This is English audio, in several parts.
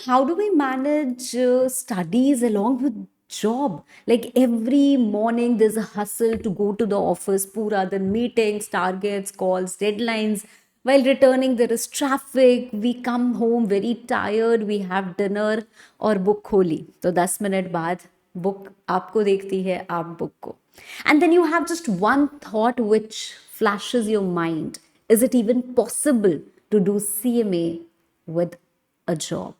how do we manage studies along with job? Like every morning, there's a hustle to go to the office, pura the meetings, targets, calls, deadlines. While returning, there is traffic. We come home very tired. We have dinner और book खोली तो 10 minute बाद book आपको देखती है आप book को. And then you have just one thought which flashes your mind. Is it even possible to do CMA with a job?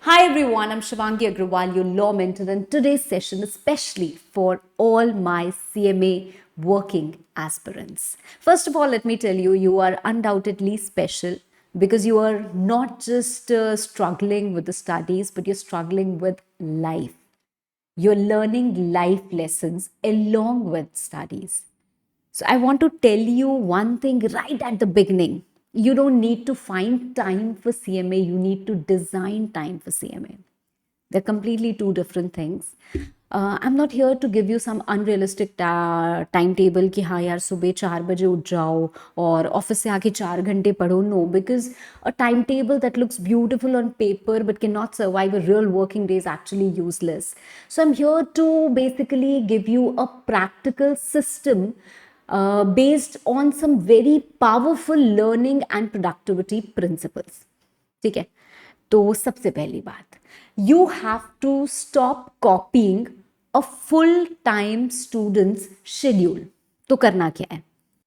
Hi everyone, I'm Shivangi Agrawal, your law mentor, and today's session is especially for all my CMA working aspirants. First of all, let me tell you, you are undoubtedly special because you are not just struggling with the studies, but you're struggling with life. You're learning life lessons along with studies. So I want to tell you one thing right at the beginning. You don't need to find time for CMA, you need to design time for CMA. They're completely two different things. I'm not here to give you some unrealistic timetable कि हाँ यार सुबह 4 बजे उठ जाओ और office से आके 4 घंटे पढ़ो. No, because a timetable that looks beautiful on paper but cannot survive a real working day is actually useless. So I'm here to basically give you a practical system based on some very powerful learning and productivity principles. ठीक है, तो सबसे पहली बात, you have to stop copying a full time student's schedule. तो करना क्या है?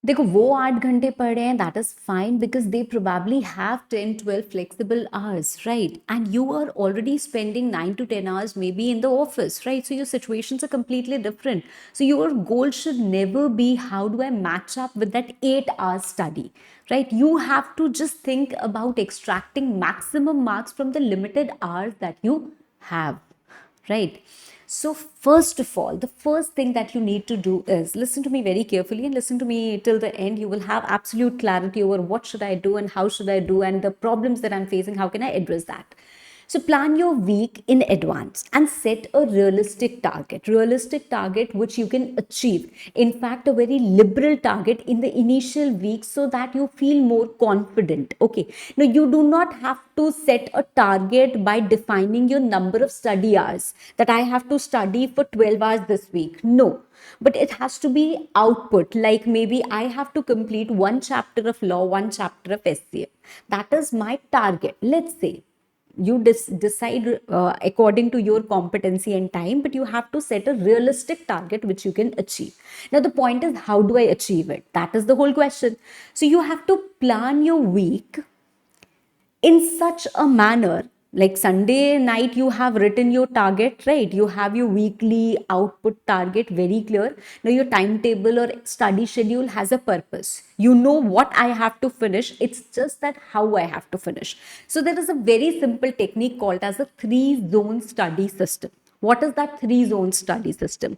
देखो वो 8 घंटे पढ़ रहे हैं, that is fine because they probably have 10-12 flexible hours, right? And you are already spending 9 to 10 hours maybe in the office, right? So your situations are completely different. So your goal should never be how do I match up with that 8 hours study, right? You have to just think about extracting maximum marks from the limited hours that you have, right? So first of all, the first thing that you need to do is listen to me very carefully and listen to me till the end. You will have absolute clarity over what should I do and how should I do and the problems that I'm facing, how can I address that. So plan your week in advance and set a realistic target which you can achieve. In fact, a very liberal target in the initial week so that you feel more confident. Okay. Now, you do not have to set a target by defining your number of study hours that I have to study for 12 hours this week. No, but it has to be output. Like maybe I have to complete one chapter of law, one chapter of SCA. That is my target. Let's say you decide according to your competency and time, but you have to set a realistic target which you can achieve. Now the point is, how do I achieve it? That is the whole question. So you have to plan your week in such a manner, like Sunday night you have written your target, right? You have your weekly output target very clear. Now your timetable or study schedule has a purpose. You know what I have to finish, it's just that how I have to finish. So there is a very simple technique called as a 3-zone study system. What is that 3-zone study system?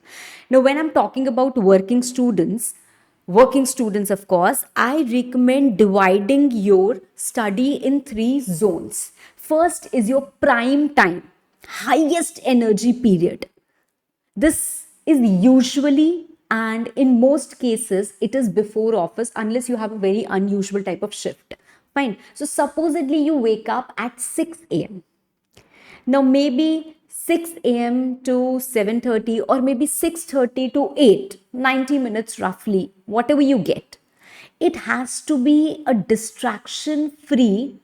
Now when I'm talking about working students, of course, I recommend dividing your study in 3 zones. First is your prime time, highest energy period. This is usually and in most cases it is before office unless you have a very unusual type of shift. Fine. So supposedly you wake up at 6 a.m. Now maybe 6 a.m. to 7:30 or maybe 6:30 to 8, 90 minutes roughly, whatever you get. It has to be a distraction free,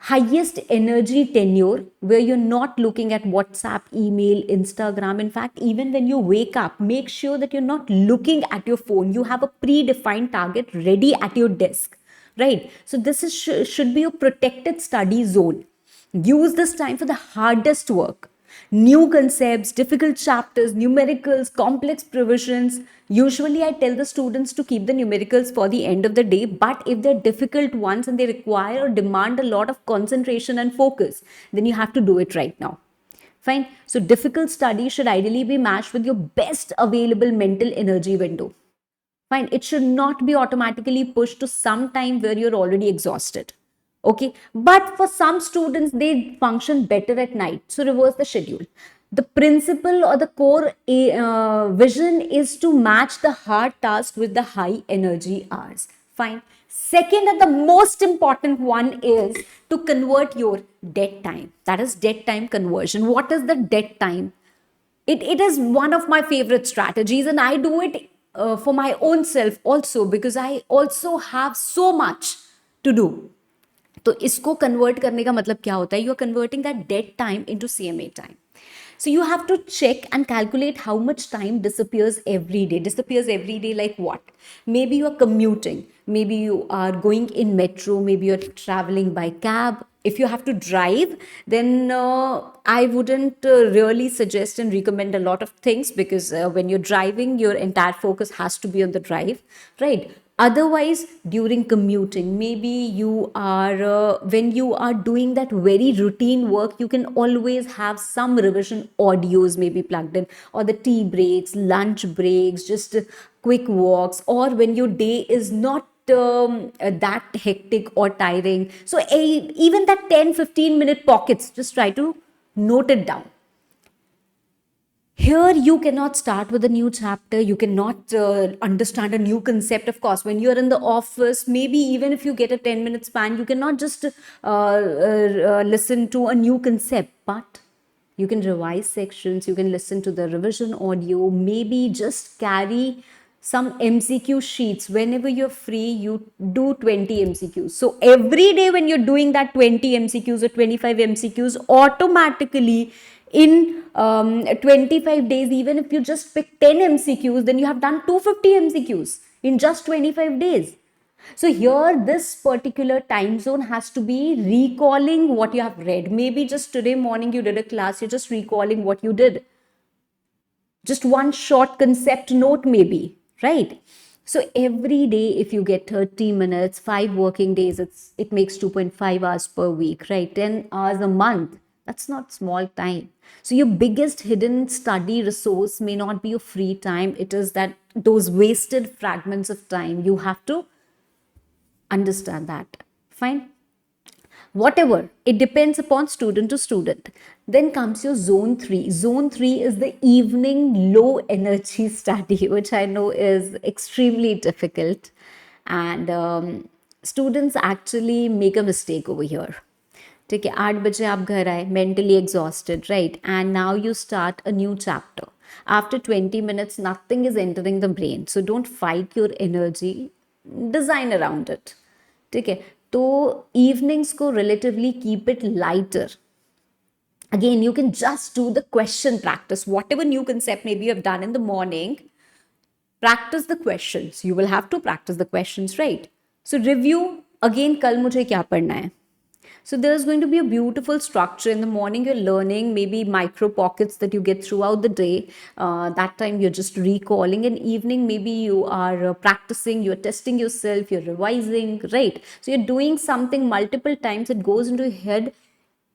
highest energy tenure where you're not looking at WhatsApp, email, Instagram. In fact, even when you wake up, make sure that you're not looking at your phone. You have a predefined target ready at your desk, right? So this is should be a protected study zone. Use this time for the hardest work. New concepts, difficult chapters, numericals, complex provisions. Usually, I tell the students to keep the numericals for the end of the day, but if they're difficult ones and they require or demand a lot of concentration and focus, then you have to do it right now. Fine. So, difficult study should ideally be matched with your best available mental energy window. Fine. It should not be automatically pushed to some time where you're already exhausted. Okay. But for some students, they function better at night. So reverse the schedule. The principle or the core vision is to match the hard task with the high energy hours. Fine. Second, and the most important one is to convert your dead time. That is dead time conversion. What is the dead time? It is one of my favorite strategies, and I do it for my own self also, because I also have so much to do. तो इसको convert करने का मतलब क्या होता है? You are converting that dead time into CMA time. So you have to check and calculate how much time disappears every day. Disappears every day like what? Maybe you are commuting, maybe you are going in metro, maybe you're traveling by cab. If you have to drive, then I wouldn't really suggest and recommend a lot of things, because when you're driving, your entire focus has to be on the drive, right? Otherwise, during commuting, maybe you are when you are doing that very routine work, you can always have some revision audios maybe plugged in, or the tea breaks, lunch breaks, just quick walks, or when your day is not that hectic or tiring. So even that 10-15 minute pockets, just try to note it down. Here you cannot start with a new chapter, you cannot understand a new concept. Of course, when you're in the office, maybe even if you get a 10-minute span, you cannot just listen to a new concept, but you can revise sections, you can listen to the revision audio, maybe just carry some MCQ sheets. Whenever you're free, you do 20 MCQs. So every day when you're doing that 20 MCQs or 25 MCQs, automatically in 25 days, even if you just pick 10 MCQs, then you have done 250 MCQs in just 25 days. So here, this particular time zone has to be recalling what you have read. Maybe just today morning you did a class, you're just recalling what you did. Just one short concept note maybe, right? So every day, if you get 30 minutes, 5 working days, it makes 2.5 hours per week, right? 10 hours a month. That's not small time. So your biggest hidden study resource may not be your free time. It is that those wasted fragments of time. You have to understand that. Fine. Whatever, it depends upon student to student. Then comes your zone 3. Zone 3 is the evening low energy study, which I know is extremely difficult, and students actually make a mistake over here. ठीक है, 8 बजे आप घर आए, mentally exhausted, right? And now you start a new chapter. After 20 minutes, nothing is entering the brain. So don't fight your energy, design around it. ठीक है, तो evenings को relatively keep it lighter. Again, you can just do the question practice. Whatever new concept maybe you have done in the morning, practice the questions. You will have to practice the questions, right? So review again, कल मुझे क्या पढ़ना है. So there's going to be a beautiful structure. In the morning, you're learning maybe micro pockets that you get throughout the day. That time you're just recalling. In evening, maybe you are practicing, you're testing yourself, you're revising, right? So you're doing something multiple times. It goes into your head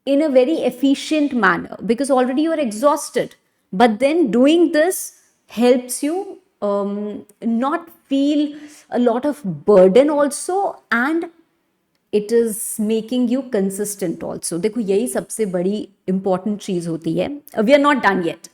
in a very efficient manner, because already you are exhausted. But then doing this helps you not feel a lot of burden also, and it is making you consistent also. देखो यही सबसे बड़ी important चीज होती है. We are not done yet.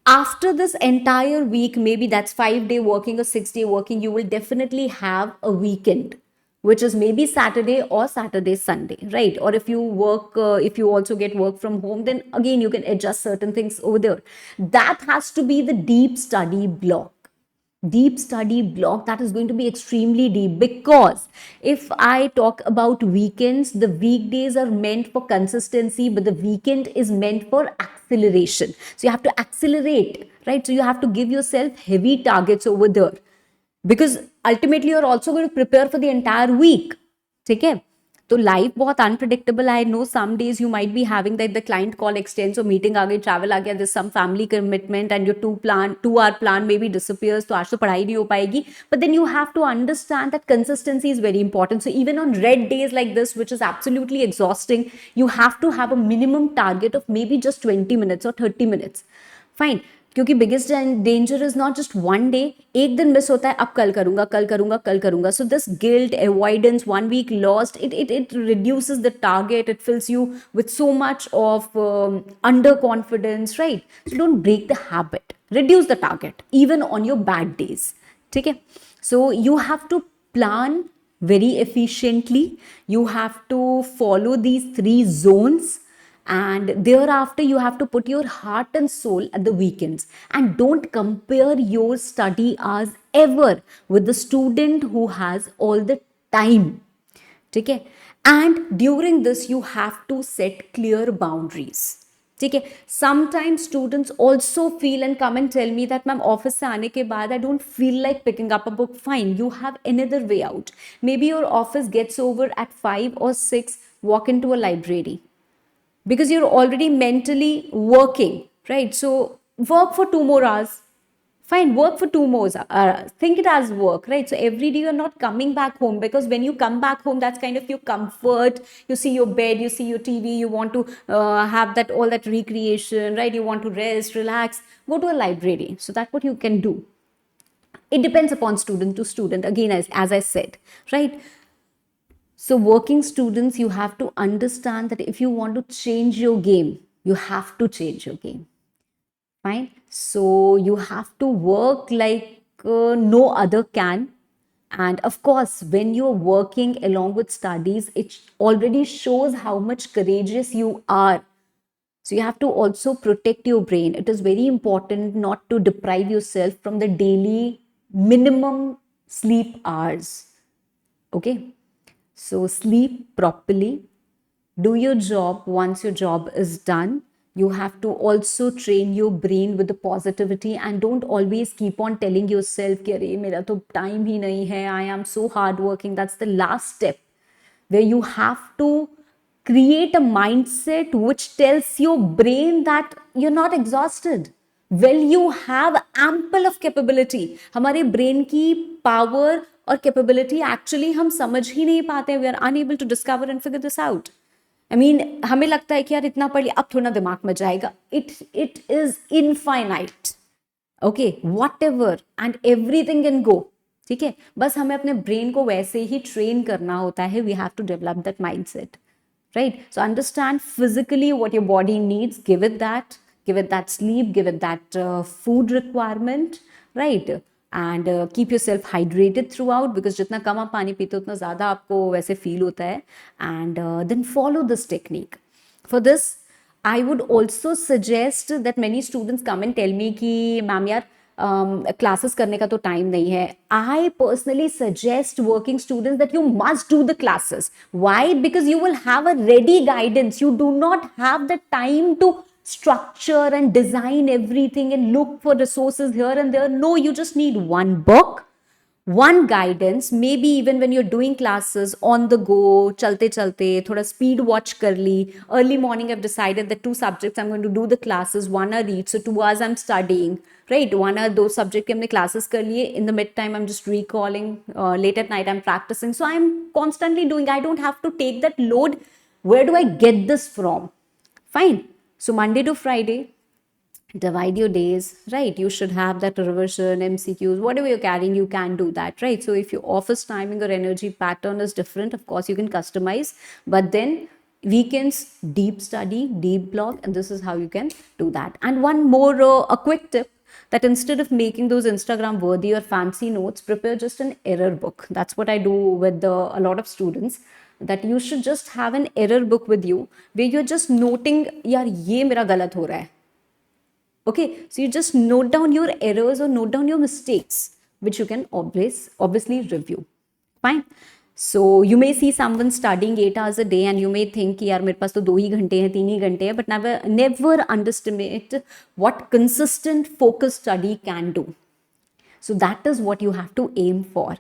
After this entire week, maybe that's 5-day working or 6-day working, you will definitely have a weekend, which is maybe Saturday or Saturday, Sunday, right? Or if you work, if you also get work from home, then again, you can adjust certain things over there. That has to be the deep study block. Deep study block that is going to be extremely deep, because if I talk about weekends, the weekdays are meant for consistency, but the weekend is meant for acceleration. So you have to accelerate, right? So you have to give yourself heavy targets over there, because ultimately you're also going to prepare for the entire week. ठीक है, तो life बहुत unpredictable. I know some days you might be having that the client call extends, और meeting आ गई, travel आ गया, this some family commitment, and your 2-hour plan may be disappears. तो आज तो पढ़ाई नहीं हो पाएगी. But then you have to understand that consistency is very important. So even on red days like this, which is absolutely exhausting, you have to have a minimum target of maybe just 20 minutes or 30 minutes. Fine. क्योंकि biggest danger is not just one day. एक दिन miss होता है, अब कल करूंगा, कल करूंगा, कल करूंगा. So this guilt, avoidance, 1 week lost, it reduces the target. It fills you with so much of underconfidence, right? So don't break the habit. Reduce the target even on your bad days. ठीक है? So you have to plan very efficiently. You have to follow these three zones, and thereafter you have to put your heart and soul at the weekends. And don't compare your study hours ever with the student who has all the time. ठीक है? And during this you have to set clear boundaries. ठीक है? Sometimes students also feel and come and tell me that ma'am office से आने के बाद I don't feel like picking up a book. Fine, you have another way out. Maybe your office gets over at 5 or 6. Walk into a library because you're already mentally working, right? So work for 2 more hours. Fine, work for 2 more. Think it as work, right? So every day you're not coming back home, because when you come back home, that's kind of your comfort. You see your bed, you see your TV, you want to have that all that recreation, right? You want to rest, relax, go to a library. So that's what you can do. It depends upon student to student. Again, as I said, right? So working students, you have to understand that if you want to change your game, you have to change your game. Fine. So you have to work like no other can. And of course, when you're working along with studies, it already shows how much courageous you are. So you have to also protect your brain. It is very important not to deprive yourself from the daily minimum sleep hours. Okay. So sleep properly, do your job. Once your job is done, you have to also train your brain with the positivity, and don't always keep on telling yourself कि अरे मेरा तो time ही नहीं है, I am so hard working. That's the last step where you have to create a mindset which tells your brain that you're not exhausted. Well, you have ample of capability. हमारे brain की power और capability actually हम समझ ही नहीं पाते. We are unable to discover and figure this out. I mean, हमें लगता है कि यार इतना पढ़ लिया अब थोड़ा दिमाग में जाएगा. It is infinite. Okay, whatever and everything can go. ठीक है, बस हमें अपने ब्रेन को वैसे ही ट्रेन करना होता है. We have to develop that mindset, right? So understand physically what your body needs. Give it that. Give it that sleep. Give it that food requirement, right? And keep yourself hydrated throughout, because जितना कम आप पानी पीते हो उतना ज़्यादा आपको वैसे feel होता है. And then follow this technique. For this, I would also suggest that many students come and tell me कि मैम यार क्लासेस करने का तो टाइम नहीं है. I personally suggest working students that you must do the classes. Why? Because you will have a ready guidance. You do not have the time to structure and design everything and look for resources here and there. No, you just need one book, one guidance. Maybe even when you're doing classes on the go, chalte chalte thoda speed watch kar li. Early morning I've decided that 2 subjects I'm going to do the classes, 1 hour each, so 2 hours I'm studying, right? 1 hour those subject ke humne classes kar liye. In the mid time I'm just recalling, late at night I'm practicing. So I'm constantly doing. I don't have to take that load. Where do I get this from? Fine. So Monday to Friday, divide your days, right? You should have that revision, MCQs, whatever you're carrying, you can do that, right? So if your office timing or energy pattern is different, of course you can customize, but then weekends, deep study, deep block, and this is how you can do that. And one more, a quick tip, that instead of making those Instagram worthy or fancy notes, prepare just an error book. That's what I do with a lot of students, that you should just have an error book with you where you're just noting, yaar ye mera galat ho raha hai. Okay, so you just note down your errors or note down your mistakes, which you can obviously review. Fine. So you may see someone studying 8 hours a day and you may think कि यार मेरे पास तो 2 ही घंटे हैं, 3 ही घंटे हैं, but never underestimate what consistent focused study can do. So that is what you have to aim for.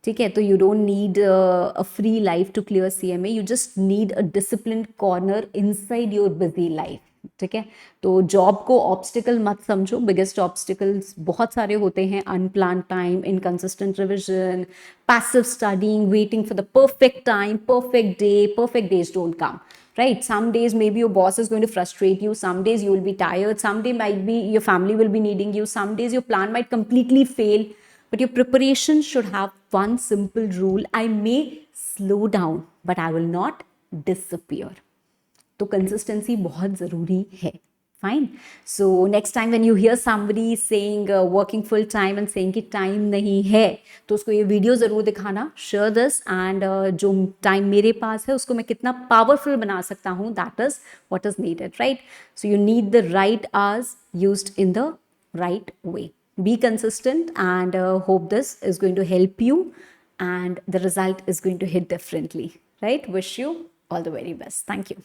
ठीक है, तो you don't need a free life to clear CMA. You just need a disciplined corner inside your busy life. ठीक है, तो job को obstacle मत समझो. Biggest obstacles बहुत सारे होते हैं: unplanned time, inconsistent revision, passive studying, waiting for the perfect time, perfect days don't come, right? Some days maybe your boss is going to frustrate you, some days you will be tired, some day might be your family will be needing you, some days your plan might completely fail, but your preparation should have one simple rule: I may slow down but I will not disappear. तो consistency बहुत ज़रूरी है. Fine. So next time when you hear somebody saying working full time and saying कि time नहीं है, तो उसको ये वीडियो ज़रूर दिखाना, share this, and जो time मेरे पास है उसको मैं कितना powerful बना सकता हूँ, that is what is needed, right? So you need the right hours used in the right way. Be consistent, and hope this is going to help you, and the result is going to hit differently, right? Wish you all the very best. Thank you.